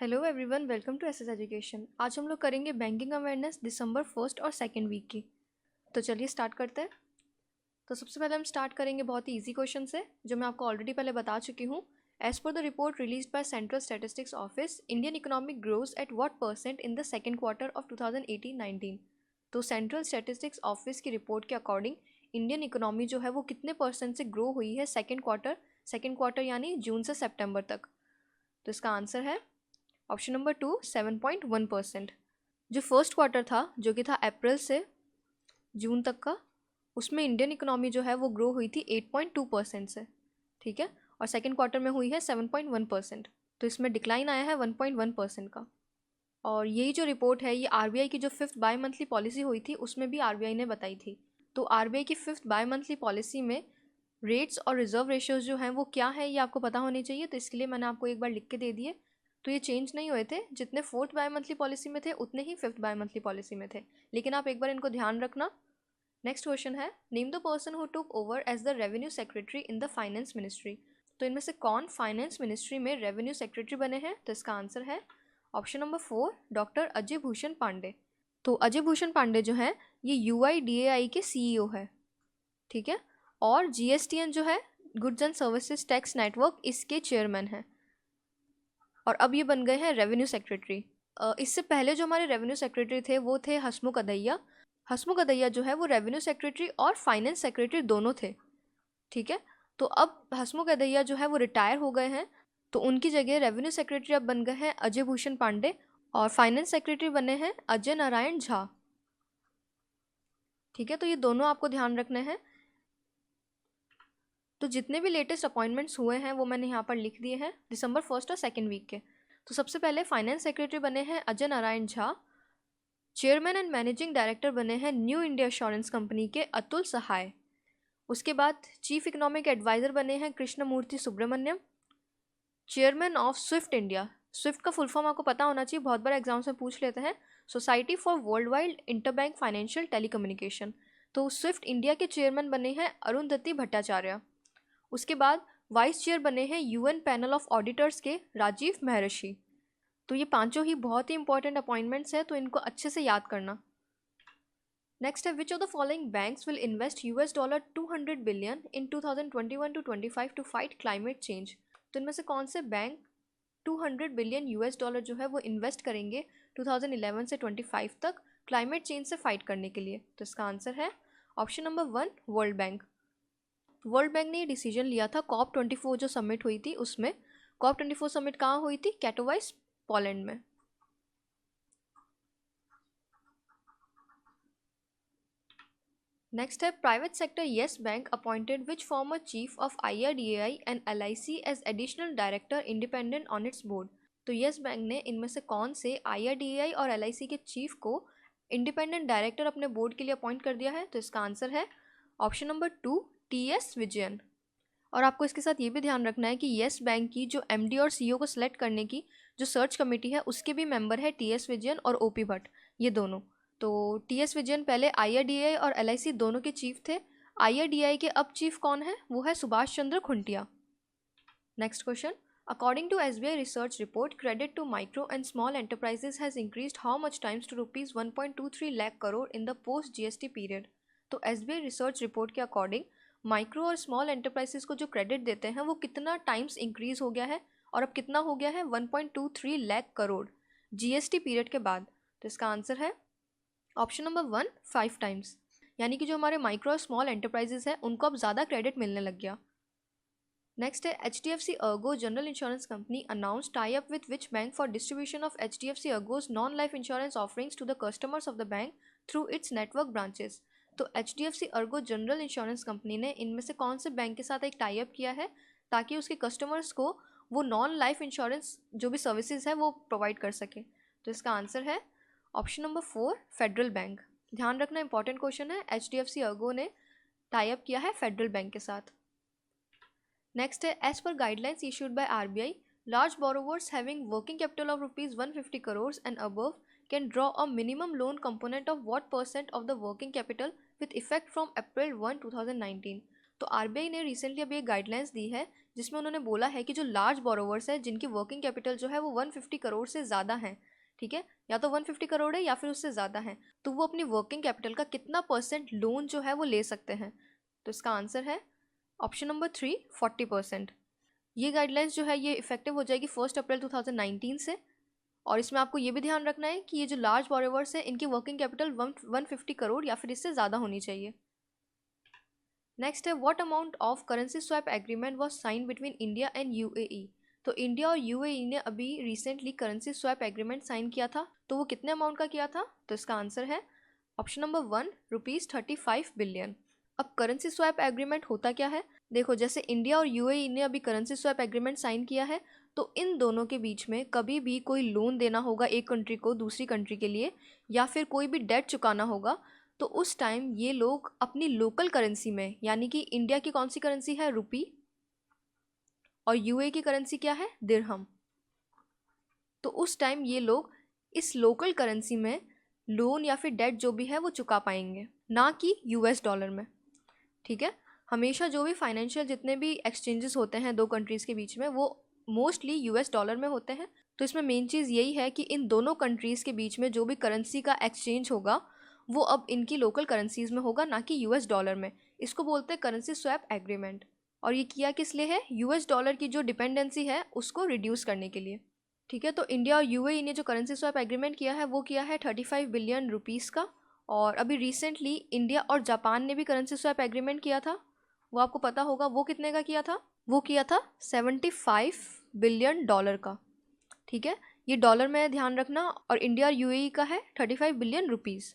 Hello everyone, welcome to SS education. आज हम लोग करेंगे बैंकिंग अवेयरनेस दिसंबर फर्स्ट और सेकंड वीक की। तो चलिए स्टार्ट करते हैं। तो सबसे पहले हम स्टार्ट करेंगे बहुत ही इजी क्वेश्चन से, जो मैं आपको ऑलरेडी पहले बता चुकी हूँ। As per the report release by central statistics office, Indian economic grows at what percent in the second quarter of 2018-19। तो सेंट्रल स्टैटिस्टिक्स ऑफिस की रिपोर्ट के अकॉर्डिंग इंडियन इकोनॉमी जो है वो कितने परसेंट से ग्रो हुई है सेकेंड क्वार्टर यानी जून से सितंबर तक। तो इसका आंसर है ऑप्शन नंबर 2, 7.1%। जो फर्स्ट क्वार्टर था, जो कि था अप्रैल से जून तक का, उसमें इंडियन इकोनॉमी जो है वो ग्रो हुई थी 8.2% से। ठीक है, और सेकेंड क्वार्टर में हुई है 7.1%। तो इसमें डिक्लाइन आया है 1.1% का। और यही जो रिपोर्ट है ये आरबीआई की जो फिफ्थ बाई मंथली पॉलिसी हुई थी उसमें भी आरबीआई ने बताई थी। तो आरबीआई की फिफ्थ बाई मंथली पॉलिसी में रेट्स और रिजर्व रेशियोज जो हैं वो क्या है ये आपको पता होनी चाहिए। तो इसके लिए मैंने आपको एक बार लिख के दे दिए। तो ये चेंज नहीं हुए थे, जितने फोर्थ बाई मंथली पॉलिसी में थे उतने ही फिफ्थ बाई मंथली पॉलिसी में थे, लेकिन आप एक बार इनको ध्यान रखना। नेक्स्ट क्वेश्चन है, name the person who took over as the revenue secretary in the finance ministry. तो इनमें से कौन फाइनेंस मिनिस्ट्री में रेवेन्यू सेक्रेटरी बने हैं? तो इसका आंसर है option number 4, doctor Ajay Bhushan Pandey. तो अजय भूषण पांडे जो है ये यूआईडीएआई के सीईओ है। ठीक है, और जीएसटीएन जो है goods and services tax network, इसके चेयरमैन हैं। और अब ये बन गए हैं रेवेन्यू सेक्रेटरी। इससे पहले जो हमारे रेवेन्यू सेक्रेटरी थे वो थे हसमुख अदहिया। हसमुख अदहिया जो है वो रेवेन्यू सेक्रेटरी और फाइनेंस सेक्रेटरी दोनों थे। ठीक है, तो अब हसमुख अदहिया जो है वो रिटायर हो गए हैं, तो उनकी जगह रेवेन्यू सेक्रेटरी अब बन गए हैं अजय भूषण पांडे, और फाइनेंस सेक्रेटरी बने हैं अजय नारायण झा। ठीक है, तो ये दोनों आपको ध्यान रखने हैं। तो जितने भी लेटेस्ट अपॉइंटमेंट्स हुए हैं वो मैंने यहाँ पर लिख दिए हैं दिसंबर फर्स्ट और सेकेंड वीक के। तो सबसे पहले फाइनेंस सेक्रेटरी बने हैं Ajay Narayan Jha. Chairman and managing director बने हैं न्यू इंडिया एश्योरेंस कंपनी के अतुल सहाय। उसके बाद चीफ इकोनॉमिक एडवाइजर बने हैं Krishnamurthy Subramanian. Chairman of SWIFT India, SWIFT का फुल फॉर्म आपको पता होना चाहिए, बहुत बार एग्जाम्स में पूछ लेते हैं, society for world wide interbank financial telecommunication. तो स्विफ्ट इंडिया के चेयरमैन बने हैं अरुंधति भट्टाचार्य। उसके बाद वाइस चेयर बने हैं यूएन पैनल ऑफ ऑडिटर्स के राजीव महर्षि। तो ये पांचों ही बहुत ही इंपॉर्टेंट अपॉइंटमेंट्स हैं, तो इनको अच्छे से याद करना। नेक्स्ट है, which of the following banks will invest $200 billion in 2021 to 25 to fight climate change. तो इनमें से कौन से बैंक $200 बिलियन जो है वो इन्वेस्ट करेंगे 2011 से 25 तक क्लाइमेट चेंज से फाइट करने के लिए? तो इसका आंसर है option number 1, world bank. World bank ने ये डिसीजन लिया था COP24 जो समिट हुई थी उसमें। COP24 समिट कहाँ हुई थी? कैटोवाइस, पोलैंड में। नेक्स्ट है, private sector Yes Bank appointed which former chief of IRDAI and LIC as additional director independent on its board. तो येस बैंक ने इनमें से कौन से IRDAI और LIC के चीफ को इंडिपेंडेंट डायरेक्टर अपने बोर्ड के लिए अपॉइंट कर दिया है? तो इसका आंसर है ऑप्शन नंबर 2, TS विजयन। और आपको इसके साथ ये भी ध्यान रखना है कि येस बैंक की जो MD और CEO को सिलेक्ट करने की जो सर्च कमेटी है उसके भी मेंबर है TS विजयन और OP भट्ट, ये दोनों। तो TS विजयन पहले IRDAI और LIC दोनों के चीफ थे। IRDAI के अब चीफ कौन है? वो है Subhash Chandra Khuntia. Next question, according to SBI research report, credit to micro and small enterprises has increased how much times to ₹1.23 lakh crore in the post GST period. तो SBI रिसर्च रिपोर्ट के अकॉर्डिंग माइक्रो और small enterprises को जो credit देते हैं वो कितना times increase हो गया है, और अब कितना हो गया है? 1.23 लाख करोड़ GST पीरियड के बाद। तो इसका आंसर है ऑप्शन नंबर 1, 5 टाइम्स। यानी कि जो हमारे माइक्रो और स्मॉल एंटरप्राइजेस हैं उनको अब ज़्यादा क्रेडिट मिलने लग गया। नेक्स्ट है, HDFC Ergo general insurance company announce tie up with which bank for distribution of HDFC Ergo's non life insurance offerings to the customers of the bank through its network branches. तो HDFC Ergo general insurance company ने इनमें से कौन से bank के साथ एक tie up किया है ताकि उसके कस्टमर्स को वो नॉन लाइफ इंश्योरेंस जो भी सर्विसेज है वो प्रोवाइड कर सके? तो इसका आंसर है ऑप्शन नंबर 4, फेडरल बैंक। ध्यान रखना, इंपॉर्टेंट क्वेश्चन है। HDFC Ergo ने टाई अप किया है फेडरल बैंक के साथ। नेक्स्ट है, as per guidelines issued by RBI, large borrowers having working capital of ₹150 crores and above can draw a minimum loan component of what percent of the working capital with effect from April 1, 2019। तो RBI ने recently अभी एक guidelines दी है जिसमें उन्होंने बोला है कि जो लार्ज बोरोवर्स है जिनकी वर्किंग कैपिटल जो है वो 150 करोड़ से ज़्यादा है, ठीक है, या तो 150 करोड़ है या फिर उससे ज़्यादा है, तो वो अपनी वर्किंग कैपिटल का कितना परसेंट लोन जो है वो ले सकते हैं। तो इसका आंसर है ऑप्शन नंबर 3, 40%। ये गाइडलाइंस जो है ये इफेक्टिव हो जाएगी 1 अप्रैल 2019 से। और इसमें आपको ये भी ध्यान रखना है कि ये जो लार्ज बोरोवर्स है इनकी वर्किंग कैपिटल 150 करोड़ या फिर इससे ज़्यादा होनी चाहिए। नेक्स्ट है what amount of currency swap agreement was sign between India and UAE. तो इंडिया और यूएई ने अभी recently currency swap agreement sign किया था, तो वो कितने अमाउंट का किया था? तो इसका आंसर है ऑप्शन नंबर 1, ₹35 बिलियन। अब करेंसी स्वैप एग्रीमेंट होता क्या है? देखो, जैसे इंडिया और यूएई ने अभी करेंसी स्वैप एग्रीमेंट साइन किया है, तो इन दोनों के बीच में कभी भी कोई लोन देना होगा एक कंट्री को दूसरी कंट्री के लिए, या फिर कोई भी डेट चुकाना होगा, तो उस टाइम ये लोग अपनी लोकल करेंसी में, यानी कि इंडिया की कौन सी करेंसी है? रुपी, और यूएई की करेंसी क्या है? दिरहम। तो उस टाइम ये लोग इस लोकल करेंसी में लोन या फिर डेट जो भी है वो चुका पाएंगे, ना कि यूएस डॉलर में, ठीक है। हमेशा जो भी फाइनेंशियल जितने भी एक्सचेंजेस होते हैं दो कंट्रीज़ के बीच में वो मोस्टली यूएस डॉलर में होते हैं। तो इसमें मेन चीज़ यही है कि इन दोनों कंट्रीज़ के बीच में जो भी करेंसी का एक्सचेंज होगा वो अब इनकी लोकल करेंसीज में होगा, ना कि यूएस डॉलर में। इसको बोलते हैं करेंसी स्वैप एग्रीमेंट। और ये किया किस लिए है? यूएस डॉलर की जो डिपेंडेंसी है उसको रिड्यूस करने के लिए, ठीक है। तो इंडिया और यूएई ने जो करेंसी स्वैप एग्रीमेंट किया है वो किया है 35 बिलियन रुपीज़ का। और अभी रिसेंटली इंडिया और जापान ने भी करेंसी स्वैप एग्रीमेंट किया था, वो आपको पता होगा वो कितने का किया था? वो किया था 75 बिलियन डॉलर का, ठीक है। ये डॉलर में ध्यान रखना, और इंडिया और यूएई का है 35 बिलियन रुपीज़।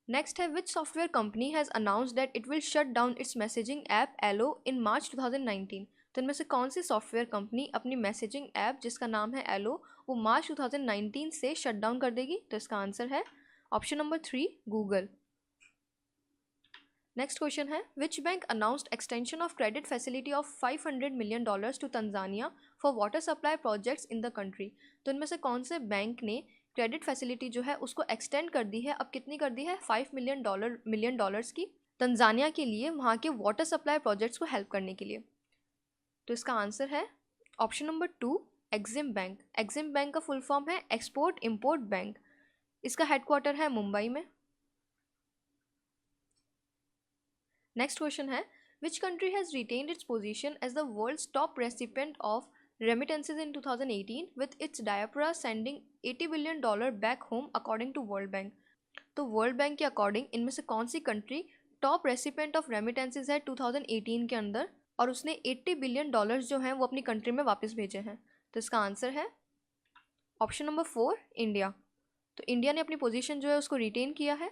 नेक्स्ट है which software company has announced that it will shut down its messaging app Allo in March 2019। तो इनमें से कौन सी सॉफ्टवेयर कंपनी अपनी मैसेजिंग ऐप जिसका नाम है एलो वो मार्च 2019 से शट डाउन कर देगी? तो इसका आंसर है option number 3, Google. Next question है which bank announced extension of credit facility of $500 million to Tanzania for water supply projects in the country. तो इनमें से कौन से बैंक ने क्रेडिट फैसिलिटी जो है उसको एक्सटेंड कर दी है? अब कितनी कर दी है? $5 मिलियन डॉलर्स की, तंजानिया के लिए वहाँ के वाटर सप्लाई प्रोजेक्ट्स को हेल्प करने के लिए। तो इसका आंसर है option number 2, Exim Bank. Exim Bank का फुल फॉर्म है एक्सपोर्ट इम्पोर्ट बैंक। इसका हेडक्वार्टर है मुंबई में। नेक्स्ट क्वेश्चन है which country has retained its position as the world's top recipient of remittances in 2018 with its diaspora sending $80 billion back home according to World Bank. तो World Bank के according इनमें से कौन सी country top recipient of remittances है 2018 के अंदर, और उसने $80 बिलियन जो हैं वो अपनी कंट्री में वापस भेजे हैं? तो इसका आंसर है ऑप्शन नंबर 4, इंडिया। तो इंडिया ने अपनी पोजीशन जो है उसको रिटेन किया है।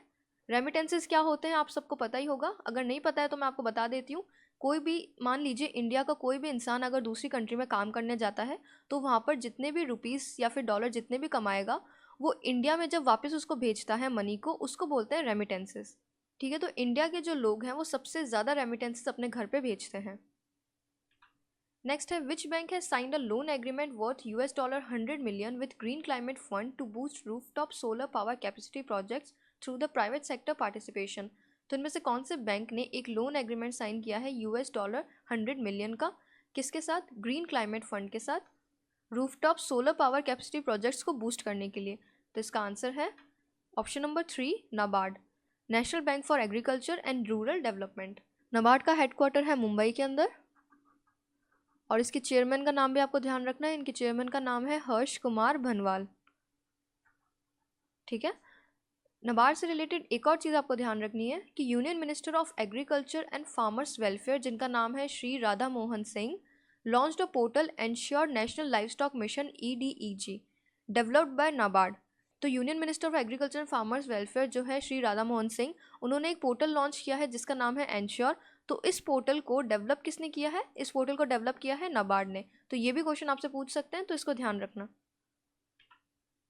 रेमिटेंसेस क्या होते हैं आप सबको पता ही होगा, अगर नहीं पता है तो मैं आपको बता देती हूँ। कोई भी, मान लीजिए इंडिया का कोई भी इंसान अगर दूसरी कंट्री में काम करने जाता है तो वहाँ पर जितने भी रुपीस या फिर डॉलर जितने भी कमाएगा वो इंडिया में जब वापस उसको भेजता है मनी को, उसको बोलते हैं रेमिटेंसेस, ठीक है। तो इंडिया के जो लोग हैं वो सबसे ज़्यादा रेमिटेंसेस अपने घर पे भेजते हैं। नेक्स्ट है which bank has signed a loan agreement worth $100 million with Green Climate Fund to boost rooftop solar power capacity projects through the private sector participation. तो इनमें से कौन से बैंक ने एक लोन एग्रीमेंट साइन किया है $100 मिलियन का? किसके साथ? ग्रीन क्लाइमेट फंड के साथ, rooftop solar power capacity projects को बूस्ट करने के लिए। तो इसका आंसर है option number 3, NABARD, national bank for agriculture and rural development. NABARD का हेडक्वार्टर है मुंबई के अंदर, और इसके चेयरमैन का नाम भी आपको ध्यान रखना है। इनके चेयरमैन का नाम है हर्ष कुमार भनवाल, ठीक है। नाबार्ड से रिलेटेड एक और चीज़ आपको ध्यान रखनी है कि union minister of agriculture and farmers welfare, जिनका नाम है Shri Radha Mohan Singh, launched a portal ensure national livestock mission EDEG developed by NABARD. तो union minister of agriculture and farmers welfare जो है श्री राधा मोहन सिंह, उन्होंने एक पोर्टल लॉन्च किया है जिसका नाम है एंश्योर। तो इस पोर्टल को डेवलप किसने किया है? इस पोर्टल को डेवलप किया है नाबार्ड ने। तो ये भी क्वेश्चन आपसे पूछ सकते हैं, तो इसको ध्यान रखना।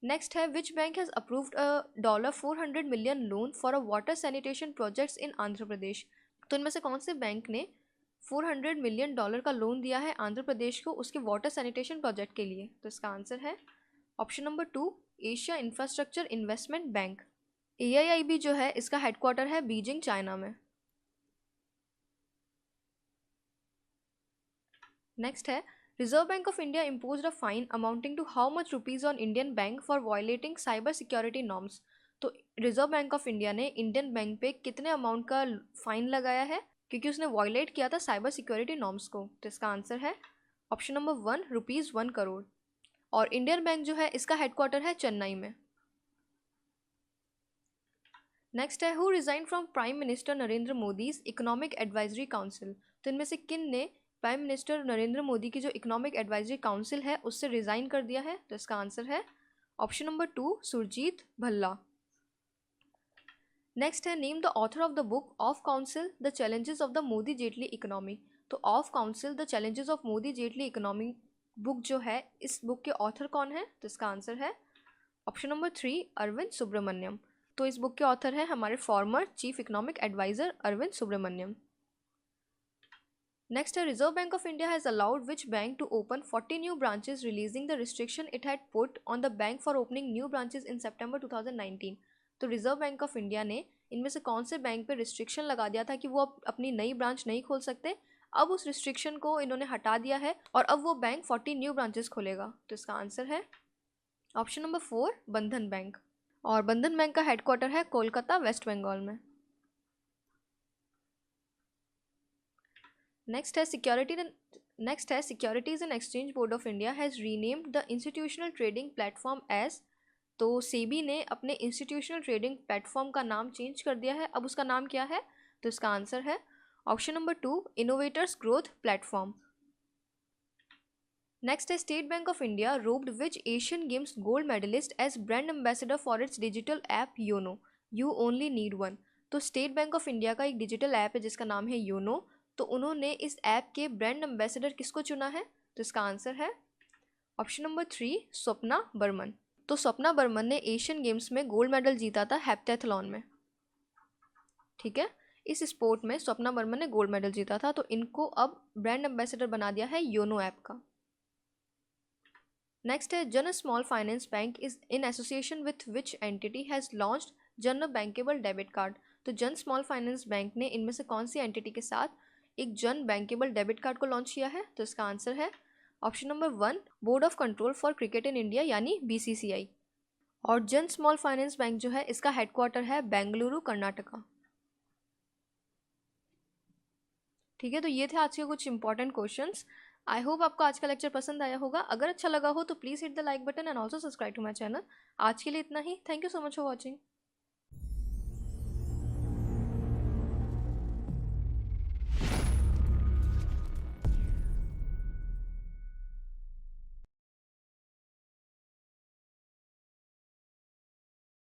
नेक्स्ट है which bank has approved a $400 million loan for a water sanitation projects in Andhra Pradesh. तो इनमें से कौन से बैंक ने $400 मिलियन का लोन दिया है आंध्र प्रदेश को उसके वाटर सैनिटेशन प्रोजेक्ट के लिए? तो इसका आंसर है option number 2, Asia Infrastructure Investment Bank. AIIB जो है इसका हेडक्वार्टर है बीजिंग, चाइना में। नेक्स्ट है, Reserve Bank of India imposed a fine amounting to how much rupees on Indian Bank for violating cyber security norms. तो Reserve Bank of India ने Indian Bank पे कितने अमाउंट का fine लगाया है क्योंकि उसने वायलेट किया था साइबर सिक्योरिटी नॉर्म्स को? तो इसका आंसर है ऑप्शन नंबर 1, ₹1 करोड़। और इंडियन बैंक जो है इसका हेडक्वार्टर है चेन्नई में। नेक्स्ट है, who resign from prime minister Narendra Modi's economic advisory council. तो इनमें से किन ने प्राइम मिनिस्टर नरेंद्र मोदी की जो इकोनॉमिक एडवाइजरी काउंसिल है उससे रिजाइन कर दिया है? तो इसका आंसर है option number 2, Surjit Bhalla. Next है, name the author of the book of counsel the challenges of the Modi Jaitley economy. तो of counsel the challenges of Modi Jaitley economy book जो है, इस बुक के ऑथर कौन है? तो इसका आंसर है ऑप्शन नंबर 3, अरविंद सुब्रमण्यम। तो इस बुक के ऑथर है हमारे former chief economic adviser Arvind Subramanian. Next है, Reserve Bank of India has allowed which bank to open 40 new branches releasing the restriction it had put on the bank for opening new branches in सितंबर 2019। तो Reserve Bank of India ने इनमें से कौन से bank पे restriction लगा दिया था कि वो अब अपनी नई ब्रांच नहीं खोल सकते? अब उस रिस्ट्रिक्शन को इन्होंने हटा दिया है और अब वो बैंक 40 न्यू ब्रांचेस खोलेगा। तो इसका आंसर है ऑप्शन नंबर 4, बंधन बैंक। और बंधन बैंक का हेडक्वार्टर है कोलकाता, वेस्ट बंगाल में। नेक्स्ट है, Securities and Exchange Board of India has renamed the institutional trading platform as. तो सेबी ने अपने इंस्टीट्यूशनल ट्रेडिंग प्लेटफॉर्म का नाम चेंज कर दिया है। अब उसका नाम क्या है? तो इसका आंसर है option number 2, innovators growth platform. Next है, State Bank of India roped which Asian Games gold medallist as brand ambassador for its digital app YONO, you only need one. तो स्टेट बैंक ऑफ इंडिया का एक digital app है जिसका नाम है YONO. तो उन्होंने इस ऐप के ब्रांड एम्बेसडर किसको चुना है? तो इसका आंसर है ऑप्शन नंबर 3, स्वप्ना बर्मन। तो स्वप्ना बर्मन ने एशियन गेम्स में गोल्ड मेडल जीता था हेप्टैथलॉन में। ठीक है, इस स्पोर्ट में स्वप्ना बर्मन ने गोल्ड मेडल जीता था। तो इनको अब ब्रांड एम्बेसडर बना दिया है योनो ऐप का। नेक्स्ट है, जन small finance bank is in association with which entity has launched जन बैंकेबल डेबिट कार्ड। तो जन स्मॉल फाइनेंस बैंक ने इनमें से कौन सी एंटिटी के साथ एक जन बैंकेबल डेबिट कार्ड को लॉन्च किया है? तो इसका आंसर है option number 1, board of control for cricket in India यानी BCCI। और जन स्मॉल फाइनेंस बैंक जो है इसका हेडक्वार्टर है बेंगलुरु, कर्नाटका। ठीक है, तो ये थे आज के कुछ इंपॉर्टेंट क्वेश्चंस। आई होप आपको आज का लेक्चर पसंद आया होगा। अगर अच्छा लगा हो तो please hit the like button and also subscribe to my channel. आज के लिए इतना ही। Thank you so much for watching.